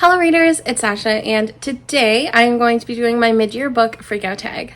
Hello readers, it's Sasha, and today I am going to be doing my mid-year book freakout tag.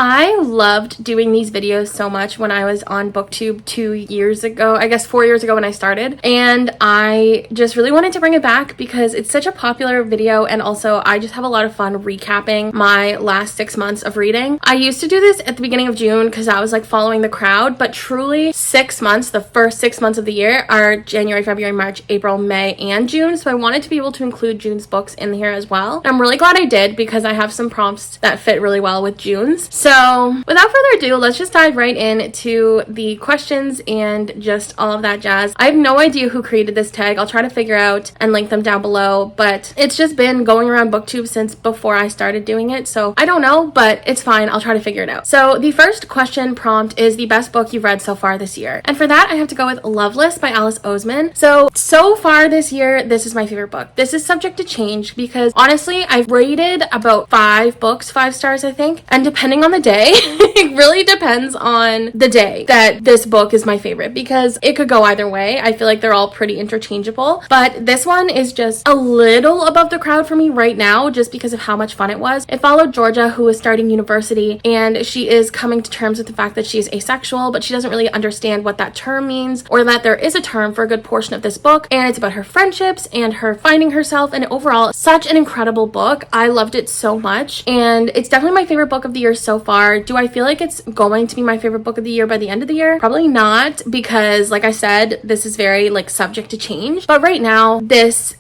I loved doing these videos so much when I was on BookTube 4 years ago when I started, and I just really wanted to bring it back because it's such a popular video, and also I just have a lot of fun recapping my last 6 months of reading. I used to do this at the beginning of June because I was like following the crowd, but truly 6 months, the first 6 months of the year are January, February, March, April, May, and June, so I wanted to be able to include June's books in here as well. And I'm really glad I did because I have some prompts that fit really well with June's. So without further ado, let's just dive right into the questions and just all of that jazz. I have no idea who created this tag. I'll try to figure out and link them down below, but it's just been going around BookTube since before I started doing it, so I don't know, but it's fine. I'll try to figure it out. So the first question prompt is the best book you've read so far this year, and for that I have to go with Loveless by Alice Oseman. So far this year, this is my favorite book. This is subject to change because honestly I've rated about 5 books 5 stars, I think, and depending on the day it really depends on the day that this book is my favorite because it could go either way. I feel like they're all pretty interchangeable, but this one is just a little above the crowd for me right now just because of how much fun it was. It followed Georgia, who is starting university, and she is coming to terms with the fact that she is asexual, but she doesn't really understand what that term means or that there is a term for a good portion of this book, and it's about her friendships and her finding herself, and overall such an incredible book. I loved it so much, and it's definitely my favorite book of the year so far. Do I feel like it's going to be my favorite book of the year by the end of the year? Probably not, because like I said, this is very like subject to change, but right now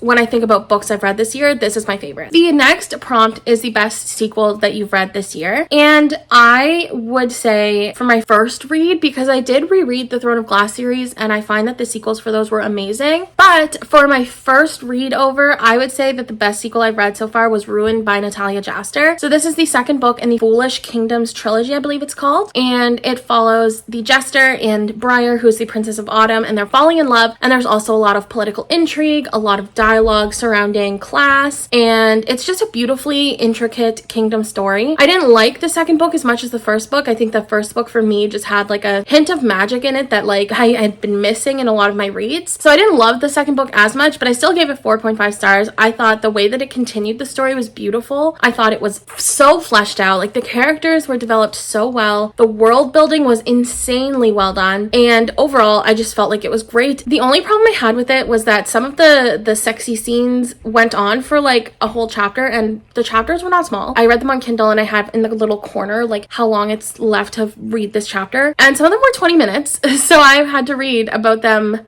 when I think about books I've read this year, this is my favorite. The next prompt is the best sequel that you've read this year, and I would say for my first read, because I did reread the Throne of Glass series and I find that the sequels for those were amazing, but for my first read over, I would say that the best sequel I've read so far was Ruined by Natalia Jaster. So this is the second book in the Foolish Kingdoms trilogy, I believe it's called, and it follows the Jester and Briar, who's the Princess of Autumn, and they're falling in love, and there's also a lot of political intrigue, a lot of dialogue surrounding class, and it's just a beautifully intricate kingdom story. I didn't like the second book as much as the first book. I think the first book for me just had like a hint of magic in it that like I had been missing in a lot of my reads, so I didn't love the second book as much, but I still gave it 4.5 stars. I thought the way that it continued the story was beautiful. I thought it was so fleshed out, like the characters were developed so well, the world building was insanely well done, and overall I just felt like it was great. The only problem I had with it was that some of the sexy scenes went on for like a whole chapter, and the chapters were not small. I read them on Kindle and I have in the little corner like how long it's left to read this chapter, and some of them were 20 minutes so I had to read about them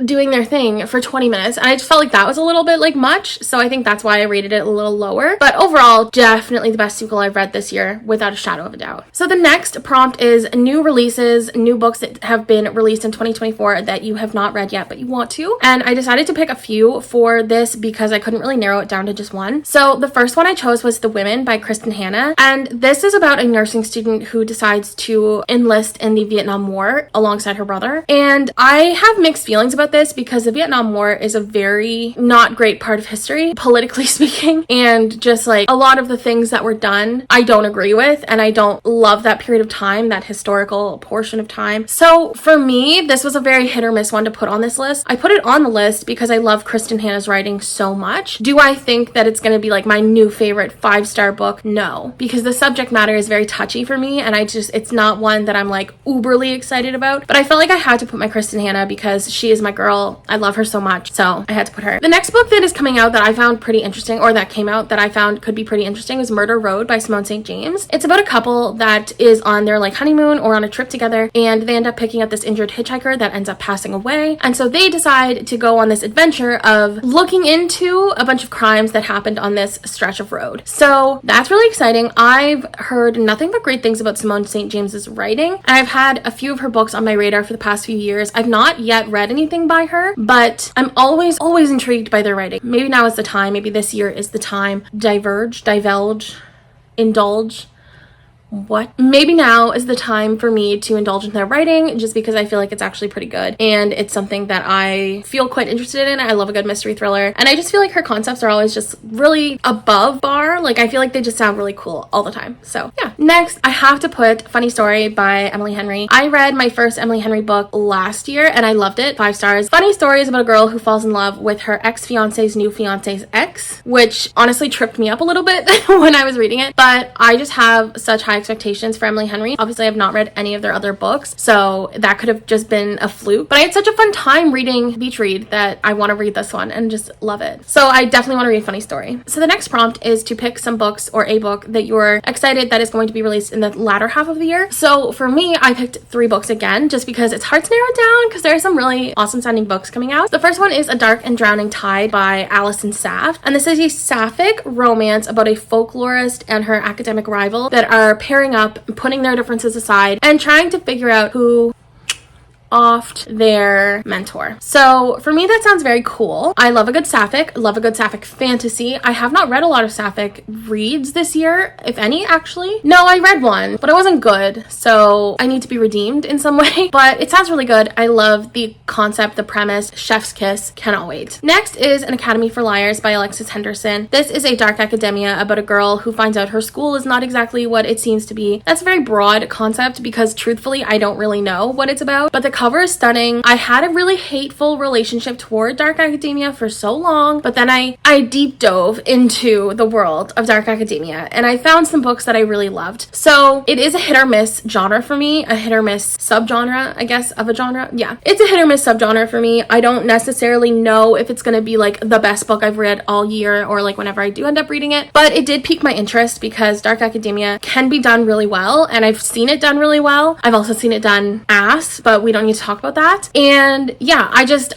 doing their thing for 20 minutes, and I just felt like that was a little bit like much, so I think that's why I rated it a little lower. But overall, definitely the best sequel I've read this year without a shadow of a doubt. So the next prompt is new releases, new books that have been released in 2024 that you have not read yet but you want to, and I decided to pick a few for this because I couldn't really narrow it down to just one. So the first one I chose was The Women by Kristen Hanna, and this is about a nursing student who decides to enlist in the Vietnam War alongside her brother, and I have mixed feelings about this because the Vietnam War is a very not great part of history, politically speaking, and just like a lot of the things that were done I don't agree with, and I don't love that period of time, that historical portion of time. So for me, this was a very hit or miss one to put on this list. I put it on the list because I love Kristen Hanna's writing so much. Do I think that it's going to be like my new favorite 5-star book? No, because the subject matter is very touchy for me, and it's not one that I'm like uberly excited about, but I felt like I had to put my Kristen Hanna because she is my girl. I love her so much, so I had to put her. The next book that is coming out that I found pretty interesting, or that came out that I found could be pretty interesting, is Murder Road by Simone St. James. It's about a couple that is on their like honeymoon or on a trip together, and they end up picking up this injured hitchhiker that ends up passing away, and so they decide to go on this adventure of looking into a bunch of crimes that happened on this stretch of road. So that's really exciting. I've heard nothing but great things about Simone St. James's writing, and I've had a few of her books on my radar for the past few years. I've not yet read anything by her, but I'm always intrigued by their writing. Maybe now is the time, maybe this year is the time. Divulge, indulge, what? Maybe now is the time for me to indulge in their writing, just because I feel like it's actually pretty good and it's something that I feel quite interested in. I love a good mystery thriller, and I just feel like her concepts are always just really above bar. Like, I feel like they just sound really cool all the time. So yeah. Next, I have to put Funny Story by Emily Henry. I read my first Emily Henry book last year and I loved it. 5 stars. Funny Story is about a girl who falls in love with her ex-fiance's new fiance's ex, which honestly tripped me up a little bit when I was reading it, but I just have such high expectations for Emily Henry. Obviously, I've not read any of their other books, so that could have just been a fluke, but I had such a fun time reading Beach Read that I want to read this one and just love it. So I definitely want to read Funny Story. So the next prompt is to pick some books or a book that you're excited that is going to be released in the latter half of the year. So for me, I picked 3 books again, just because it's hard to narrow it down because there are some really awesome sounding books coming out. The first one is A Dark and Drowning Tide by Alison Saft, and this is a sapphic romance about a folklorist and her academic rival that are pairing up, putting their differences aside, and trying to figure out who offed their mentor. So for me, that sounds very cool. I love a good sapphic, love a good sapphic fantasy. I have not read a lot of sapphic reads this year, if any, actually. No, I read one, but it wasn't good, so I need to be redeemed in some way, but it sounds really good. I love the concept, the premise, chef's kiss, cannot wait. Next is An Academy for Liars by Alexis Henderson. This is a dark academia about a girl who finds out her school is not exactly what it seems to be. That's a very broad concept because truthfully, I don't really know what it's about, but the cover is stunning. I had a really hateful relationship toward dark academia for so long, but then I deep dove into the world of dark academia and I found some books that I really loved. So it is a hit or miss genre for me, a hit or miss subgenre, I guess, of a genre. Yeah, it's a hit or miss subgenre for me. I don't necessarily know if it's going to be like the best book I've read all year or like whenever I do end up reading it, but it did pique my interest because dark academia can be done really well, and I've seen it done really well. I've also seen it done ass, but we don't need to talk about that. And yeah,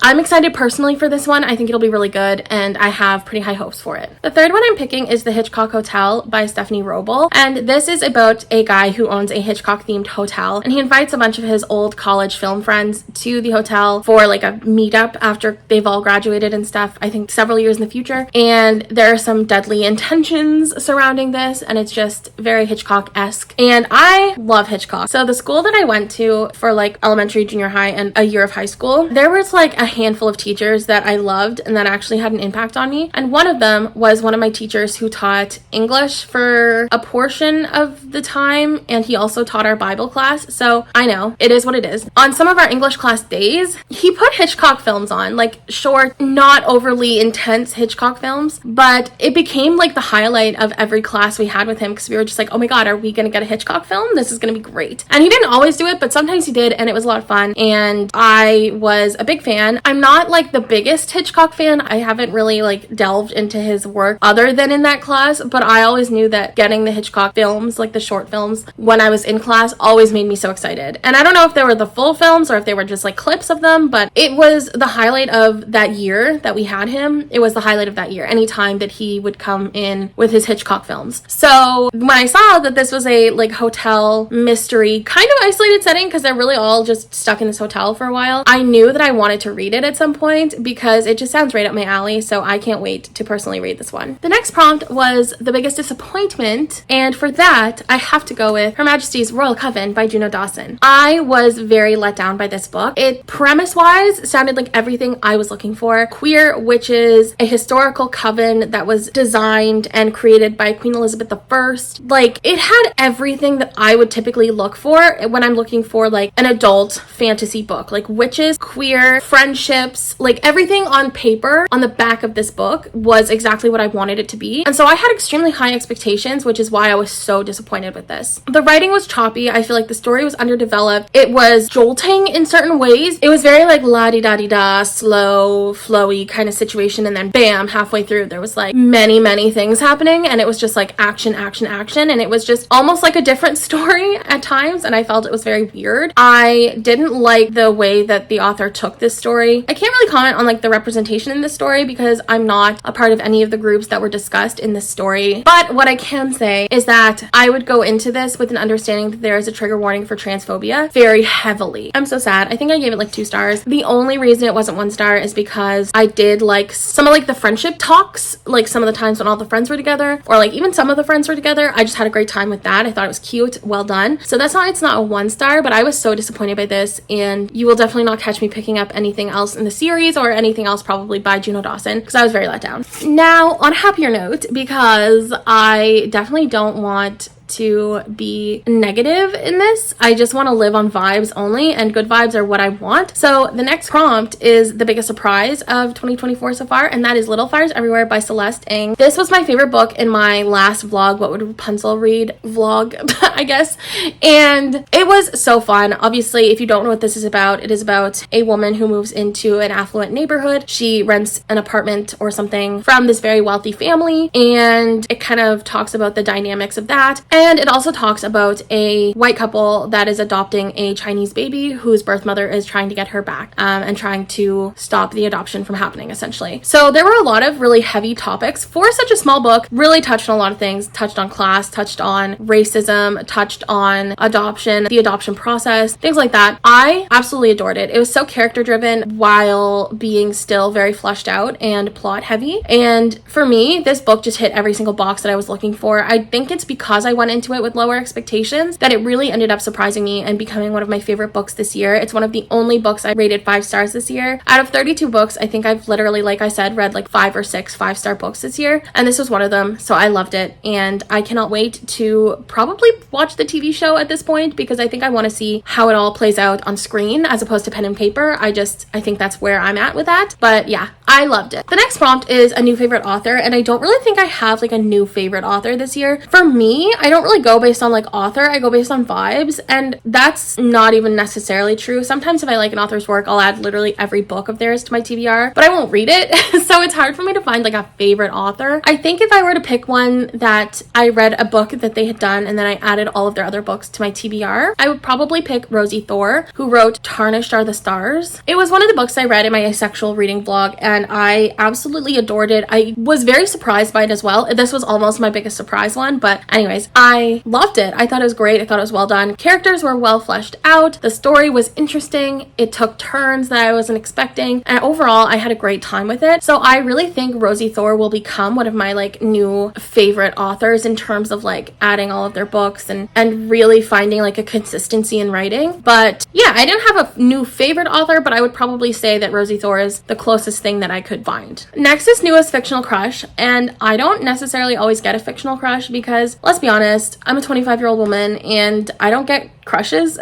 I'm excited personally for this one. I think it'll be really good and I have pretty high hopes for it. The third one I'm picking is The Hitchcock Hotel by Stephanie Roble, and this is about a guy who owns a Hitchcock themed hotel, and he invites a bunch of his old college film friends to the hotel for like a meetup after they've all graduated and stuff, I think several years in the future, and there are some deadly intentions surrounding this, and it's just very Hitchcock-esque, and I love Hitchcock. So the school that I went to for like elementary, junior high, and a year of high school, there was like a handful of teachers that I loved and that actually had an impact on me, and one of them was one of my teachers who taught English for a portion of the time, and he also taught our Bible class. So I know, it is what it is. On some of our English class days, he put Hitchcock films on, like short, not overly intense Hitchcock films, but it became like the highlight of every class we had with him because we were just like, oh my god, are we gonna get a Hitchcock film? This is gonna be great. And he didn't always do it, but sometimes he did, and it was a lot of fun, and I was a big fan. I'm not like the biggest Hitchcock fan. I haven't really like delved into his work other than in that class, but I always knew that getting the Hitchcock films, like the short films, when I was in class always made me so excited. And I don't know if they were the full films or if they were just like clips of them, but it was the highlight of that year that we had him. It was the highlight of that year, anytime that he would come in with his Hitchcock films. So when I saw that this was a like hotel mystery kind of isolated setting, because they're really all just stuck in this hotel for a while, I knew that I wanted to read it at some point because it just sounds right up my alley, so I can't wait to personally read this one. The next prompt was The Biggest Disappointment, and for that I have to go with Her Majesty's Royal Coven by Juno Dawson. I was very let down by this book. It premise-wise sounded like everything I was looking for. Queer witches, a historical coven that was designed and created by Queen Elizabeth I. Like, it had everything that I would typically look for when I'm looking for like an adult fantasy book, like witches, queer, friendships, like everything on paper on the back of this book was exactly what I wanted it to be. And so I had extremely high expectations, which is why I was so disappointed with this. The writing was choppy. I feel like the story was underdeveloped. It was jolting in certain ways. It was very like la-di-da-di-da, slow, flowy kind of situation, and then bam, halfway through there was like many things happening, and it was just like action, and it was just almost like a different story at times, and I felt it was very weird. I didn't like the way that the author took this story. I can't really comment on like the representation in this story because I'm not a part of any of the groups that were discussed in this story. But what I can say is that I would go into this with an understanding that there is a trigger warning for transphobia very heavily. I'm so sad. I think I gave it like 2 stars. The only reason it wasn't 1 star is because I did like some of like the friendship talks, like some of the times when all the friends were together, or like even some of the friends were together. I just had a great time with that. I thought it was cute, well done. So that's why it's not a 1 star, but I was so disappointed by this, and you will definitely not catch me picking up anything else in the series or anything else probably by Juno Dawson because I was very let down. Now, on a happier note, because I definitely don't want to be negative in this. I just want to live on vibes only, and good vibes are what I want. So the next prompt is the biggest surprise of 2024 so far, and that is Little Fires Everywhere by Celeste Ng. This was my favorite book in my last vlog, What Would Rapunzel Read vlog, I guess, and it was so fun. Obviously, if you don't know what this is about, it is about a woman who moves into an affluent neighborhood. She rents an apartment or something from this very wealthy family, and it kind of talks about the dynamics of that. And it also talks about a white couple that is adopting a Chinese baby whose birth mother is trying to get her back and trying to stop the adoption from happening, essentially. So there were a lot of really heavy topics for such a small book. Really touched on a lot of things. Touched on class, touched on racism, touched on adoption, the adoption process, things like that. I absolutely adored it. It was so character driven while being still very fleshed out and plot heavy. And for me, this book just hit every single box that I was looking for. I think it's because I went into it with lower expectations that it really ended up surprising me and becoming one of my favorite books this year. It's one of the only books I rated 5 stars this year. Out of 32 books, I think I've literally, like I said, read like 5 or 6 5-star books this year, and this was one of them. So I loved it, and I cannot wait to probably watch the TV show at this point because I think I want to see how it all plays out on screen as opposed to pen and paper. I think that's where I'm at with that. But yeah, I loved it. The next prompt is a new favorite author, and I don't really think I have like a new favorite author this year. For me, I don't really go based on like author, I go based on vibes, and that's not even necessarily true. Sometimes if I like an author's work, I'll add literally every book of theirs to my TBR, but I won't read it. So it's hard for me to find like a favorite author. I think if I were to pick one that I read a book that they had done and then I added all of their other books to my TBR, I would probably pick Rosie Thor, who wrote Tarnished Are the Stars. It was one of the books I read in my asexual reading vlog, and I absolutely adored it. I was very surprised by it as well. This was almost my biggest surprise one, but anyways, I loved it. I thought it was great. I thought it was well done. Characters were well fleshed out. The story was interesting. It took turns that I wasn't expecting, and overall I had a great time with it. So I really think Rosie Thor will become one of my like new favorite authors in terms of like adding all of their books and really finding like a consistency in writing. But yeah, I didn't have a new favorite author, but I would probably say that Rosie Thor is the closest thing that I could find. Next is newest fictional crush, and I don't necessarily always get a fictional crush because let's be honest, I'm a 25-year-old woman and I don't get crushes,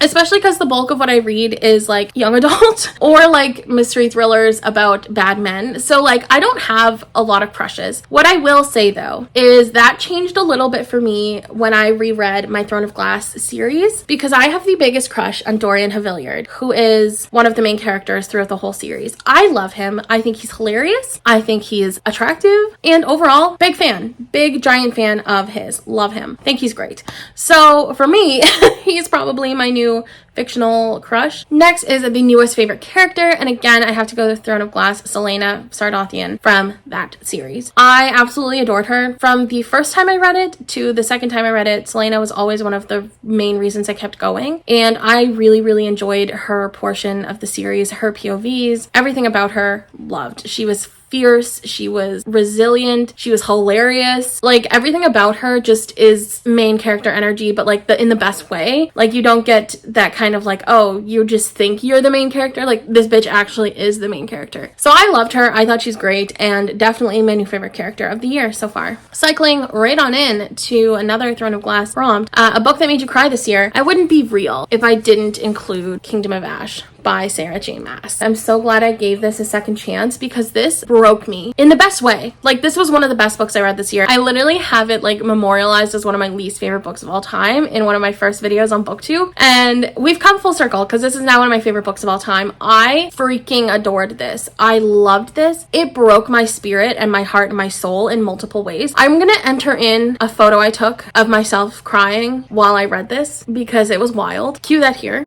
especially because the bulk of what I read is like young adult or like mystery thrillers about bad men. So like I don't have a lot of crushes. What I will say though is that changed a little bit for me when I reread my Throne of Glass series, because I have the biggest crush on Dorian Havillard, who is one of the main characters throughout the whole series. I love him. I think he's hilarious. I think he is attractive, and overall big fan, big giant fan of his. Love him. Think he's great. So for me, he's probably my new fictional crush. Next is the newest favorite character, and again I have to go to Throne of Glass, Selena Sardothian from that series. I absolutely adored her. From the first time I read it to the second time I read it, Selena was always one of the main reasons I kept going, and I really enjoyed her portion of the series, her POVs, everything about her, loved. She was fierce, she was resilient, she was hilarious. Like everything about her just is main character energy, but like in the best way. Like you don't get that kind of like, oh, you just think you're the main character. Like this bitch actually is the main character. So I loved her. I thought she's great, and definitely my new favorite character of the year so far. Cycling right on in to another Throne of Glass prompt, a book that made you cry this year. I wouldn't be real if I didn't include Kingdom of Ash by Sarah J. Maas. I'm so glad I gave this a second chance because this broke me in the best way. Like this was one of the best books I read this year. I literally have it like memorialized as one of my least favorite books of all time in one of my first videos on BookTube, and we've come full circle because this is now one of my favorite books of all time. I freaking adored this. I loved this. It broke my spirit and my heart and my soul in multiple ways. I'm gonna enter in a photo I took of myself crying while I read this because it was wild. Cue that here.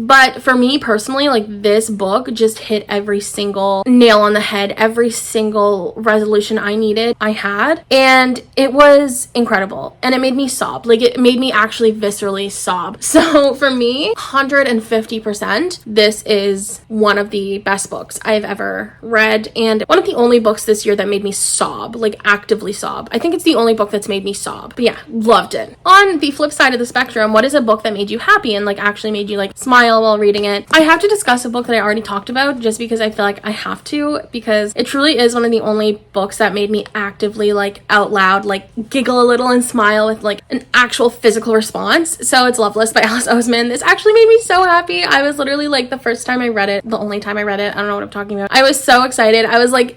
But for me personally, like, this book just hit every single nail on the head, every single resolution I needed, I had, and it was incredible. And it made me sob. Like, it made me actually viscerally sob. So for me, 150%, this is one of the best books I've ever read, and one of the only books this year that made me sob, like actively sob. I think it's the only book that's made me sob. But yeah, loved it. On the flip side of the spectrum, what is a book that made you happy and like actually made you like smile while reading it? I have to discuss a book that I already talked about just because I feel like I have to, because it truly is one of the only books that made me actively like out loud like giggle a little and smile with like an actual physical response. So it's Loveless by Alice Oseman. This actually made me so happy. I was literally like, the first time I read it, the only time I read it, I don't know what I'm talking about, I was so excited. I was like,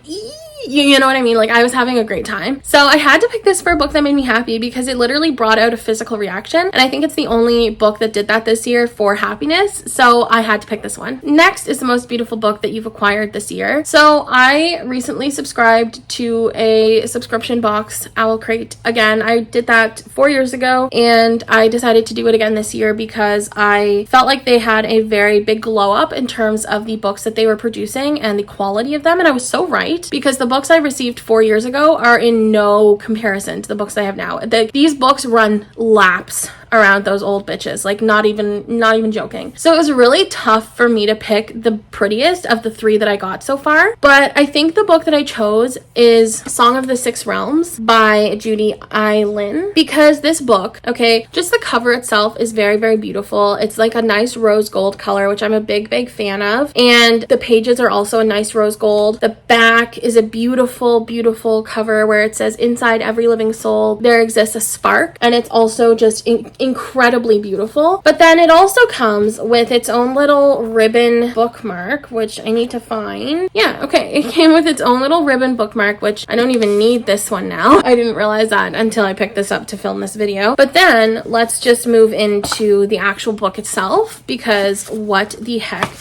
you know what I mean? Like, I was having a great time. So I had to pick this for a book that made me happy because it literally brought out a physical reaction. And I think it's the only book that did that this year for happiness. So I had to pick this one. Next is the most beautiful book that you've acquired this year. So I recently subscribed to a subscription box, Owl Crate. Again, I did that 4 years ago and I decided to do it again this year because I felt like they had a very big glow up in terms of the books that they were producing and the quality of them. And I was so right, because the books I received 4 years ago are in no comparison to the books I have now. These books run laps around those old bitches, like not even joking. So it was really tough for me to pick the prettiest of the 3 that I got so far, but I think the book that I chose is Song of the Six Realms by Judy I. Lin, because this book, okay, just the cover itself is very, very beautiful. It's like a nice rose gold color, which I'm a big fan of, and the pages are also a nice rose gold. The back is a beautiful cover where it says, "Inside every living soul there exists a spark," and it's also just incredibly beautiful. But then it also comes with its own little ribbon bookmark, which I need to find. Yeah, okay, it came with its own little ribbon bookmark, which I don't even need this one now. I didn't realize that until I picked this up to film this video. But then let's just move into the actual book itself, because what the heck.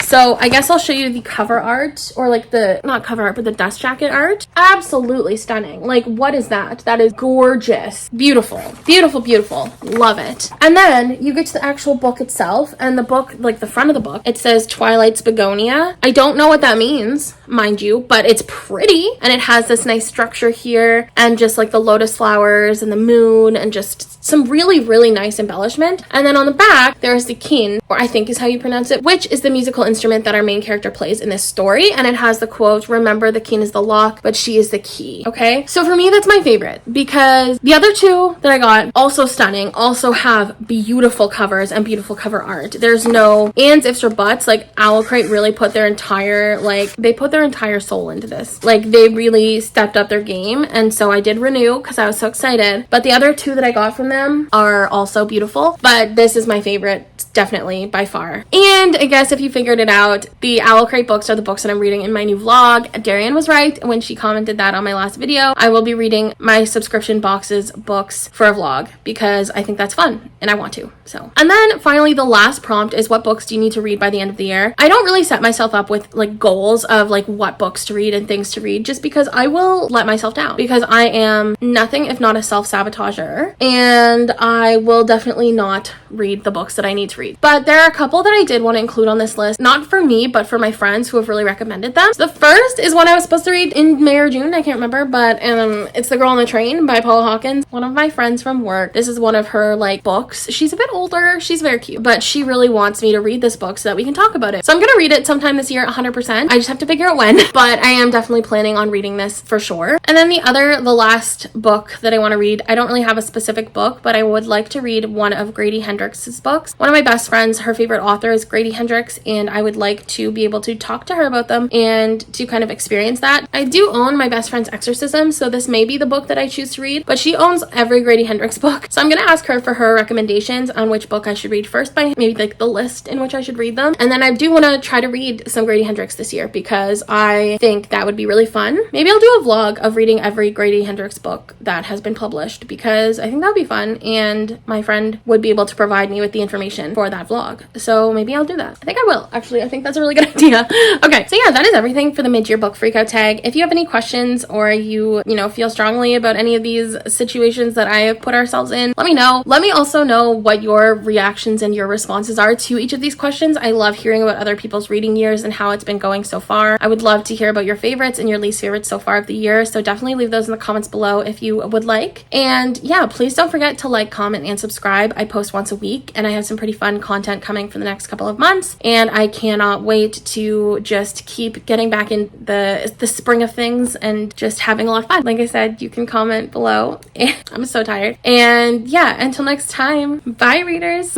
So I guess I'll show you the cover art, or like the, not cover art, but the dust jacket art. Absolutely stunning. Like, what is that? That is gorgeous. Beautiful. Love it. And then you get to the actual book itself, and the book, like the front of the book, it says Twilight's Begonia. I don't know what that means, mind you, but it's pretty, and it has this nice structure here, and just like the lotus flowers and the moon, and just some really nice embellishment. And then on the back, there's the kin, or I think is how you pronounce it, which is the musical instrument that our main character plays in this story. And it has the quote, "Remember, the kin is the lock, but she is the key." Okay, so for me, that's my favorite, because the other 2 that I got, also stunning, also have beautiful covers and beautiful cover art. There's no ands, ifs, or buts. Like, Owl Crate really put their entire, like, they put their entire soul into this. Like, they really stepped up their game, and so I did renew because I was so excited. But the other 2 that I got from them are also beautiful, but this is my favorite, definitely, by far. And I guess if you figured it out, the Owl Crate books are the books that I'm reading in my new vlog. Darian was right when she commented that on my last video. I will be reading my subscription box's books for a vlog because I think that's fun and I want to. So, and then finally, the last prompt is, what books do you need to read by the end of the year? I don't really set myself up with like goals of like what books to read and things to read, just because I will let myself down, because I am nothing if not a self-sabotager, and I will definitely not read the books that I need to read. But there are a couple that I did want to include on this list, not for me, but for my friends who have really recommended them. So the first is one I was supposed to read in May or June, I can't remember, but it's The Girl on the Train by Paula Hawkins. One of my friends from work, this is one of her like books. She's a bit older, she's very cute, but she really wants me to read this book so that we can talk about it. So I'm gonna read it sometime this year, 100%. I just have to figure out when, but I am definitely planning on reading this for sure. And then the last book that I want to read, I don't really have a specific book, but I would like to read one of Grady Hendrix's books. One of my best friends, her favorite author is Grady Hendrix, and I would like to be able to talk to her about them and to kind of experience that. I do own my best friend's Exorcism, so this may be the book that I choose to read, but she owns every Grady Hendrix book. So I'm gonna ask her for her recommendations on which book I should read first, by maybe like the list in which I should read them. And then I do want to try to read some Grady Hendrix this year because I think that would be really fun. Maybe I'll do a vlog of reading every Grady Hendrix book that has been published, because I think that would be fun, and my friend would be able to provide me with the information for that vlog. So maybe I'll do that. I think I will, actually. I think that's a really good idea. Okay, so yeah, that is everything for the mid-year book freakout tag. If you have any questions or you feel strongly about any of these situations that I have put ourselves in, let me know. Let me also know what your reactions and your responses are to each of these questions. I love hearing about other people's reading years and how it's been going so far. I would love to hear about your favorites and your least favorites so far of the year. So definitely leave those in the comments below if you would like. And yeah, please don't forget to like, comment, and subscribe. I post once a week and I have some pretty fun content coming for the next couple of months. And I cannot wait to just keep getting back in the spring of things and just having a lot of fun. Like I said, you can comment below. I'm so tired. And yeah, until next time, bye readers.